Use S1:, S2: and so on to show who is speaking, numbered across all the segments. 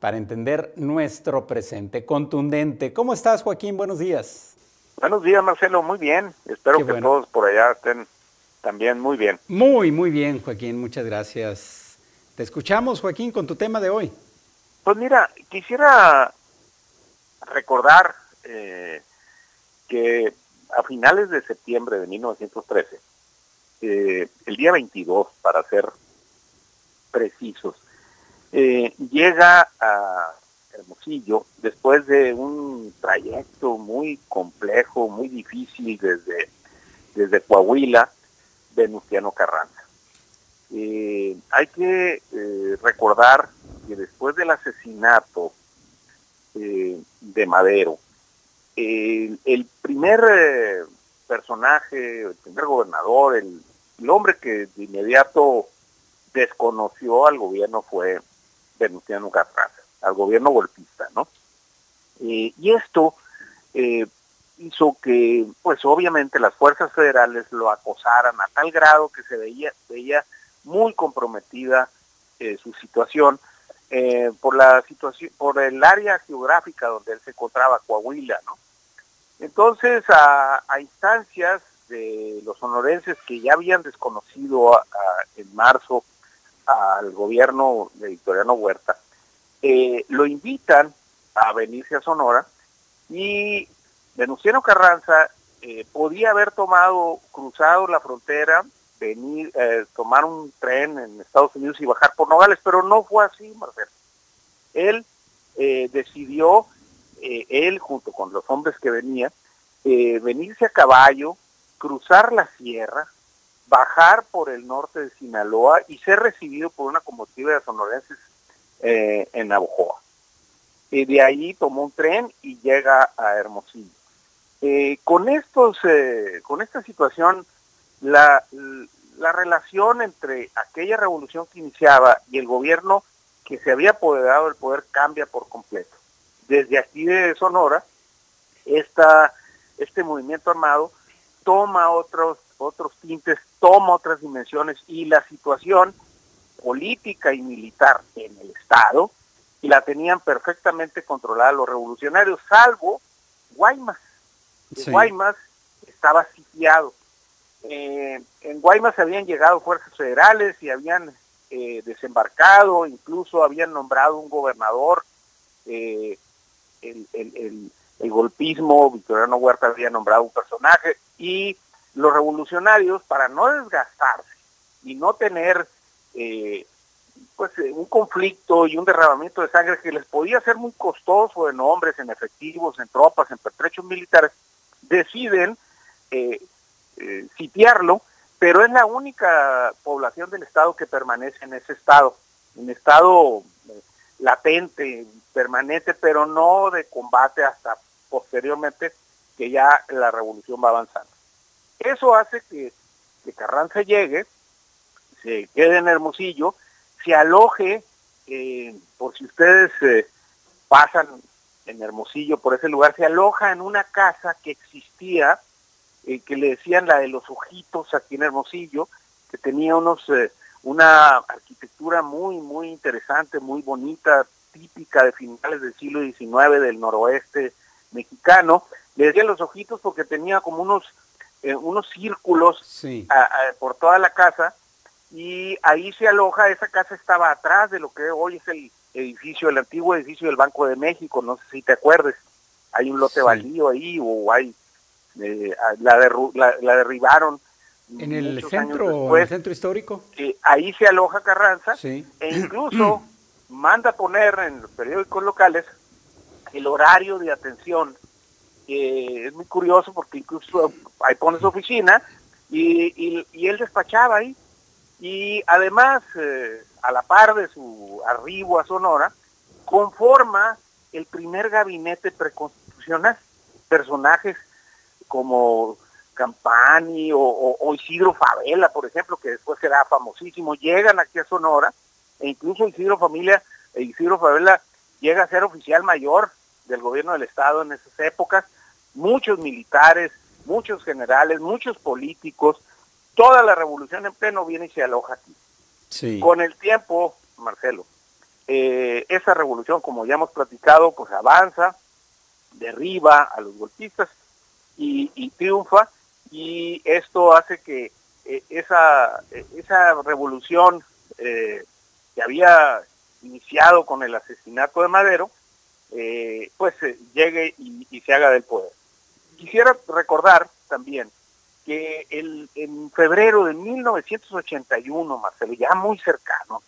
S1: para entender nuestro presente contundente. ¿Cómo estás, Joaquín? Buenos días.
S2: Buenos días, Marcelo. Muy bien. Espero
S1: Qué
S2: que
S1: bueno.
S2: todos por allá estén también muy bien.
S1: Muy bien, Joaquín. Muchas gracias. Te escuchamos, Joaquín, con tu tema de hoy.
S2: Pues mira, quisiera recordar que a finales de septiembre de 1913, el día 22, para ser precisos, llega a Hermosillo después de un trayecto muy complejo, muy difícil desde Coahuila, Venustiano Carranza. Hay que recordar que después del asesinato de Madero, el primer personaje, el primer gobernador, el hombre que de inmediato desconoció al gobierno fue Venustiano Carranza, al gobierno golpista, ¿no? Y esto hizo que, pues obviamente las fuerzas federales lo acosaran a tal grado que se veía muy comprometida su situación por el área geográfica donde él se encontraba, Coahuila, ¿no? Entonces, a instancias de los sonorenses que ya habían desconocido en marzo al gobierno de Victoriano Huerta, lo invitan a venirse a Sonora y Venustiano Carranza podía haber cruzado la frontera, venir, tomar un tren en Estados Unidos y bajar por Nogales, pero no fue así, Marcelo. Él decidió, él junto con los hombres que venían, venirse a caballo, cruzar la sierra, bajar por el norte de Sinaloa y ser recibido por una comitiva de sonorenses en Navojoa. De ahí tomó un tren y llega a Hermosillo. Con esta situación, la relación entre aquella revolución que iniciaba y el gobierno que se había apoderado del poder cambia por completo. Desde aquí de Sonora, este movimiento armado toma otros tintes, toma otras dimensiones y la situación política y militar en el Estado la tenían perfectamente controlada los revolucionarios, salvo Guaymas.
S1: Sí.
S2: Guaymas estaba sitiado. En Guaymas habían llegado fuerzas federales y habían desembarcado, incluso habían nombrado un gobernador, el golpismo, Victoriano Huerta había nombrado un personaje, y los revolucionarios, para no desgastarse y no tener un conflicto y un derramamiento de sangre que les podía ser muy costoso en hombres, en efectivos, en tropas, en pertrechos militares, deciden sitiarlo, pero es la única población del estado que permanece en ese estado, un estado latente, permanente, pero no de combate hasta posteriormente que ya la revolución va avanzando. Eso hace que Carranza llegue, se quede en Hermosillo, se aloje, por si ustedes pasan en Hermosillo, por ese lugar, se aloja en una casa que existía, que le decían la de los ojitos aquí en Hermosillo, que tenía una arquitectura muy interesante, muy bonita, típica de finales del siglo XIX del noroeste mexicano. Le decían los ojitos porque tenía como unos círculos
S1: Sí.
S2: por toda la casa, y ahí se aloja. Esa casa estaba atrás de lo que hoy es el antiguo edificio del Banco de México, no sé si te acuerdes, hay un lote baldío ahí, o hay, la derribaron
S1: En el
S2: muchos años
S1: centro,
S2: después.
S1: en el centro histórico.
S2: Ahí se aloja Carranza,
S1: Sí.
S2: e incluso manda poner en los periódicos locales el horario de atención. Es muy curioso porque incluso ahí pone su oficina y él despachaba ahí. Y además, a la par de su arribo a Sonora, conforma el primer gabinete preconstitucional. Personajes como Campani o Isidro Fabela, por ejemplo, que después será famosísimo, llegan aquí a Sonora, e incluso Isidro Fabela llega a ser oficial mayor del gobierno del estado en esas épocas. Muchos militares, muchos generales, muchos políticos, toda la revolución en pleno viene y se aloja aquí.
S1: Sí.
S2: Con el tiempo, Marcelo, esa revolución, como ya hemos platicado, pues avanza, derriba a los golpistas y triunfa, y esto hace que esa revolución que había iniciado con el asesinato de Madero, pues llegue y se haga del poder. Quisiera recordar también que en febrero de 1981, Marcelo, ya muy cercano,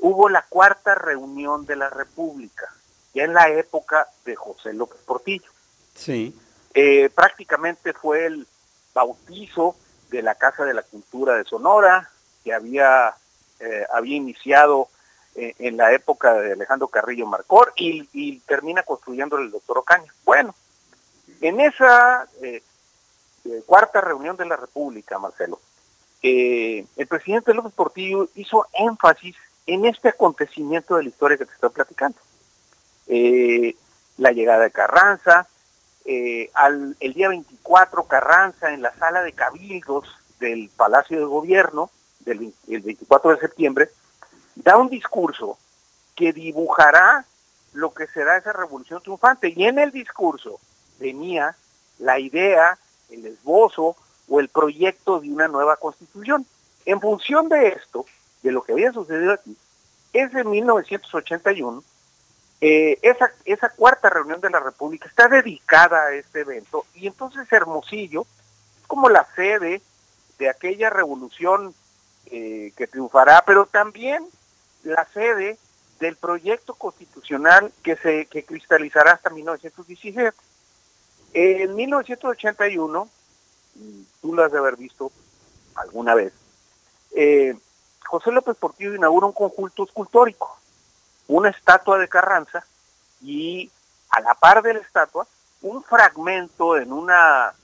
S2: hubo la cuarta reunión de la República, ya en la época de José López Portillo.
S1: Sí.
S2: Prácticamente fue el bautizo de la Casa de la Cultura de Sonora, que había iniciado en la época de Alejandro Carrillo Marcor y termina construyendo el doctor Ocaña. Bueno, en esa cuarta reunión de la República, Marcelo, el presidente López Portillo hizo énfasis en este acontecimiento de la historia que te estoy platicando. La llegada de Carranza, el día 24 Carranza en la sala de cabildos del Palacio de Gobierno, el 24 de septiembre, da un discurso que dibujará lo que será esa revolución triunfante, y en el discurso venía la idea, el esbozo o el proyecto de una nueva constitución. En función de esto, de lo que había sucedido aquí, es en 1981, esa cuarta reunión de la República está dedicada a este evento, y entonces Hermosillo es como la sede de aquella revolución que triunfará, pero también la sede del proyecto constitucional que cristalizará hasta 1917. En 1981, tú lo has de haber visto alguna vez, José López Portillo inaugura un conjunto escultórico, una estatua de Carranza, y a la par de la estatua, un fragmento en una,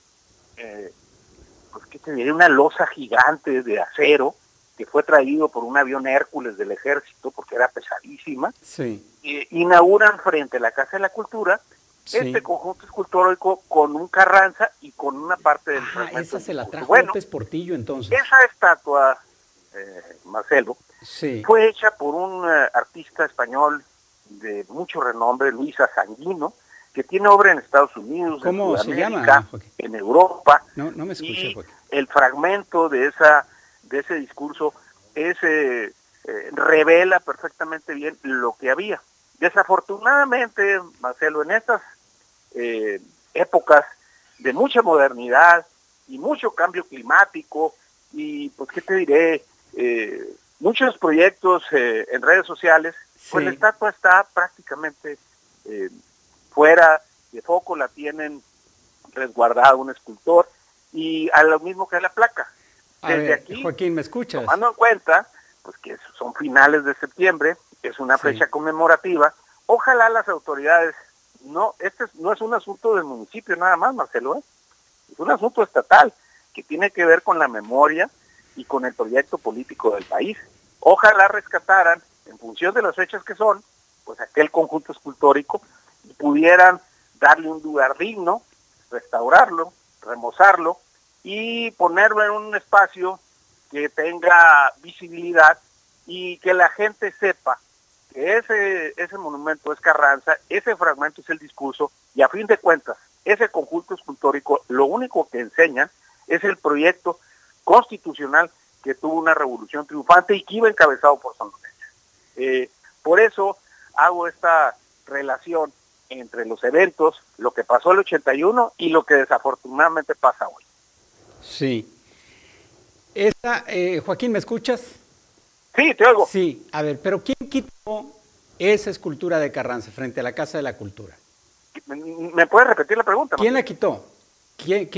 S2: pues qué te diré, una losa gigante de acero, que fue traído por un avión Hércules del ejército, porque era pesadísima.
S1: Sí.
S2: Inauguran frente a la Casa de la Cultura este
S1: Sí.
S2: conjunto escultórico con un Carranza y con una parte del fragmento.
S1: Esa se la trajo
S2: Bueno,
S1: López Portillo entonces.
S2: esa estatua, Marcelo,
S1: Sí.
S2: fue hecha por un artista español de mucho renombre, Luisa Sanguino, que tiene obra en Estados Unidos,
S1: ¿Cómo
S2: en
S1: se
S2: Sudamérica,
S1: llama, Joaquín?
S2: en Europa.
S1: No me escuché,
S2: y
S1: Joaquín.
S2: el fragmento de ese discurso revela perfectamente bien lo que había. Desafortunadamente, Marcelo, en estas épocas de mucha modernidad y mucho cambio climático y, pues, ¿qué te diré? Muchos proyectos en redes sociales, pues la estatua está prácticamente fuera de foco, la tienen resguardada un escultor, y a lo mismo que la placa. Desde aquí,
S1: Joaquín, ¿me escuchas?
S2: Tomando en cuenta pues que son finales de septiembre, es una fecha conmemorativa, ojalá las autoridades, este no es un asunto del municipio nada más, Marcelo, es un asunto estatal que tiene que ver con la memoria y con el proyecto político del país. Ojalá rescataran, en función de las fechas que son, pues aquel conjunto escultórico, y pudieran darle un lugar digno, restaurarlo, remozarlo y ponerlo en un espacio que tenga visibilidad y que la gente sepa que ese monumento es Carranza, ese fragmento es el discurso, y a fin de cuentas, ese conjunto escultórico lo único que enseña es el proyecto constitucional que tuvo una revolución triunfante y que iba encabezado por sonorenses. Por eso hago esta relación entre los eventos, lo que pasó el 81 y lo que desafortunadamente pasa hoy.
S1: Sí. Joaquín, ¿me escuchas?
S2: Sí, te oigo.
S1: Sí, a ver, pero ¿quién quitó esa escultura de Carranza frente a la Casa de la Cultura?
S2: ¿Me puedes repetir la pregunta?
S1: ¿Quién la quitó? ¿Qué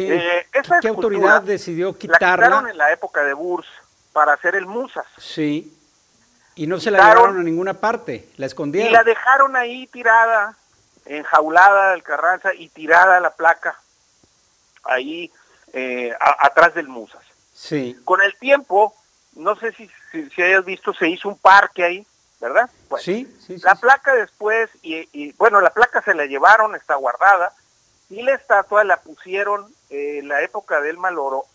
S2: autoridad
S1: decidió quitarla?
S2: La quitaron en la época de Burs para hacer el Musas.
S1: Sí, y no se la llevaron a ninguna parte, la escondieron.
S2: Y la dejaron ahí tirada, enjaulada del Carranza, y tirada la placa ahí atrás del Musas.
S1: Sí.
S2: Con el tiempo, no sé si hayas visto, se hizo un parque ahí, ¿verdad? Pues,
S1: sí.
S2: La placa después, bueno, la placa se la llevaron, está guardada, y la estatua la pusieron en la época del Maloro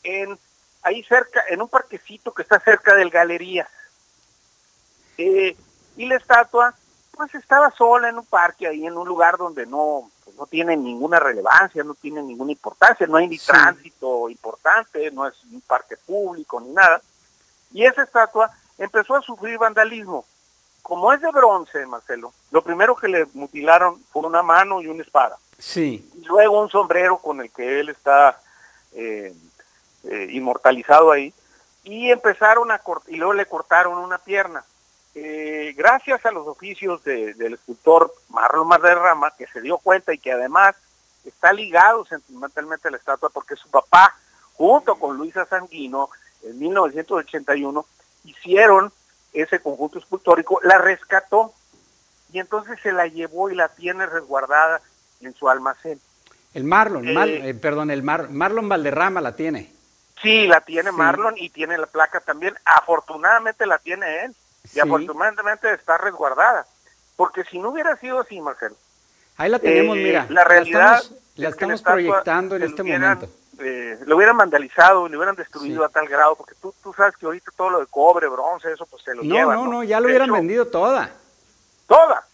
S2: ahí cerca, en un parquecito que está cerca del Galerías. y la estatua pues estaba sola en un parque, ahí en un lugar donde no tiene ninguna relevancia, no tiene ninguna importancia, no hay ni tránsito importante, no es un parque público ni nada, y esa estatua empezó a sufrir vandalismo. Como es de bronce, Marcelo, lo primero que le mutilaron fue una mano y una espada.
S1: Sí.
S2: Y luego un sombrero con el que él está inmortalizado ahí, y empezaron y luego le cortaron una pierna. Gracias a los oficios del escultor Marlon Valderrama, que se dio cuenta y que además está ligado sentimentalmente a la estatua, porque su papá, junto con Luisa Sanguino, en 1981, hicieron ese conjunto escultórico, la rescató, y entonces se la llevó y la tiene resguardada en su almacén.
S1: El Marlon, Marlon Valderrama la tiene.
S2: Sí, la tiene Marlon, y tiene la placa también. Afortunadamente la tiene él, y afortunadamente está resguardada, porque si no hubiera sido así, Marcelo.
S1: Ahí la tenemos, mira.
S2: La realidad
S1: la estamos proyectando en este momento.
S2: Lo hubieran vandalizado, lo hubieran destruido a tal grado, porque tú sabes que ahorita todo lo de cobre, bronce, eso pues se lo llevan.
S1: No, ya lo hubieran vendido toda.
S2: Toda.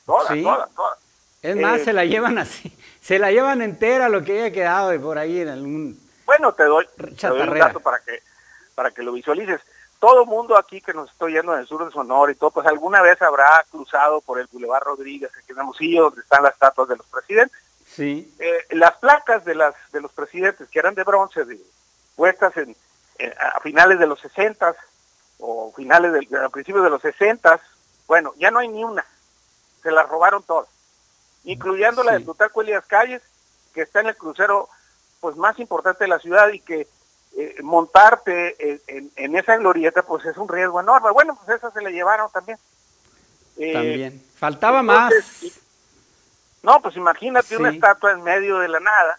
S1: Es más, se la llevan así, se la llevan entera, lo que haya quedado de por ahí en algún...
S2: Bueno, te doy un dato para que lo visualices. Todo mundo aquí que nos estoy yendo en el sur de Sonora y todo, pues alguna vez habrá cruzado por el Boulevard Rodríguez, aquí en Hermosillo, donde están las estatuas de los presidentes.
S1: Sí.
S2: Las placas de los presidentes, que eran de bronce, puestas a finales de los 60 o a principios de los 60, bueno, ya no hay ni una. Se las robaron todas, incluyendo la de Plutarco Elías Calles, que está en el crucero pues más importante de la ciudad, y que montarte en esa glorieta pues es un riesgo enorme. Bueno, pues esa se la llevaron también.
S1: También. Faltaba entonces, más.
S2: No, pues imagínate una estatua en medio de la nada,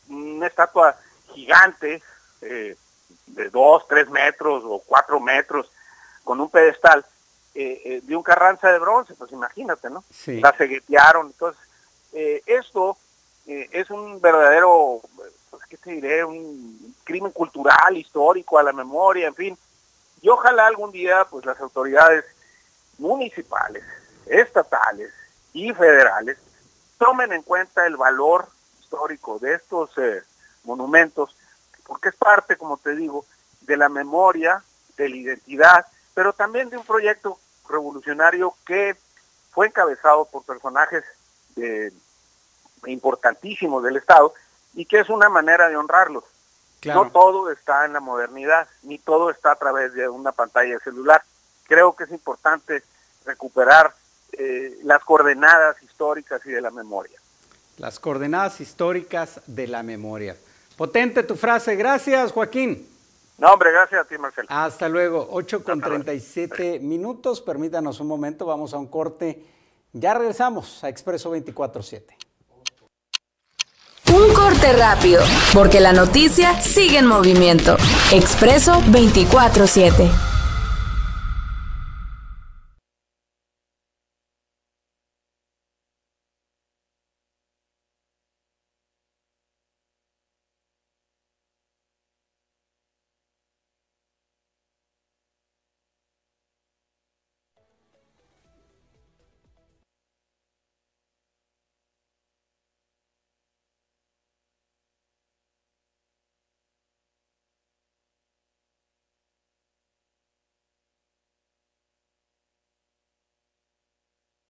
S2: una estatua gigante, de 2, 3 metros o 4 metros, con un pedestal, de un Carranza de bronce, pues imagínate, ¿no?
S1: Sí.
S2: La ceguetearon. Entonces, esto es un verdadero, pues, ¿qué te diré? Un crimen cultural, histórico, a la memoria, en fin. Y ojalá algún día, pues, las autoridades municipales, estatales y federales tomen en cuenta el valor histórico de estos monumentos, porque es parte, como te digo, de la memoria, de la identidad, pero también de un proyecto revolucionario que fue encabezado por personajes importantísimos del Estado, y que es una manera de honrarlos. Claro. No todo está en la modernidad, ni todo está a través de una pantalla de celular. Creo que es importante recuperar las coordenadas históricas y de la memoria.
S1: Las coordenadas históricas de la memoria. Potente tu frase. Gracias, Joaquín.
S2: No, hombre, gracias a ti, Marcelo.
S1: Hasta luego. 8:37. Permítanos un momento, vamos a un corte. Ya regresamos a Expreso 24/7.
S3: Un corte rápido, porque la noticia sigue en movimiento. Expreso 24/7.